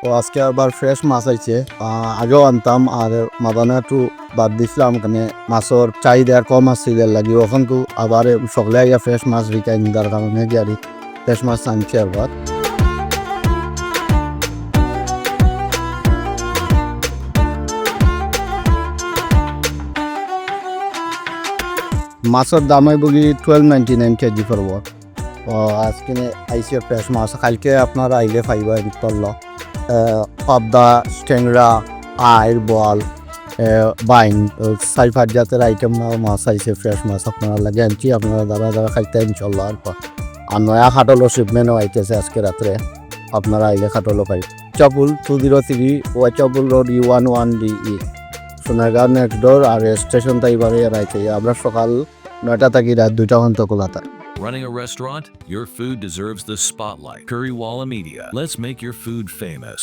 তো আজকে আবার ফ্রেশ মাছ আইছে। আগেও আনতাম আর মাদানা একটু বাদ দিছিলাম, মানে মাছের চাহিদা কম আসছিল লাগি। এখন তো আবার সকলে আইয়া ফ্রেশ মাছ বিকাই নিদার কারণে গিয়ারি ফ্রেশ মাছ আনছে আবার। মাছের দাম হয় বলি 12.99 কেজি পড়ব। আজকে আইসে ফ্রেশ মাছ, কালকে আপনারা আইলে পাইবা বিতল পাবদা, ট্যাংরা, আইর, বল, বাইন, 4-5 জাতের আইটেম মাছ আইসে ফ্রেশ মাছ আপনারা লাগে আনছি। আপনারা যারা খাইতে ইনশাল্লাহ। আর নয়া খাটলো শিপমেন্টও আইতেছে আজকে রাত্রে, আপনারা আইলে খাটলো পাই। চপুল 203 চপুল road U11DE Sonargaon next door. আর স্টেশন তাইবারে রাইতে আমরা সকাল 9টা থেকে রাত 2টা পর্যন্ত খোলা থাকে। Running a restaurant? Your food deserves the spotlight. Currywalla Media. Let's make your food famous.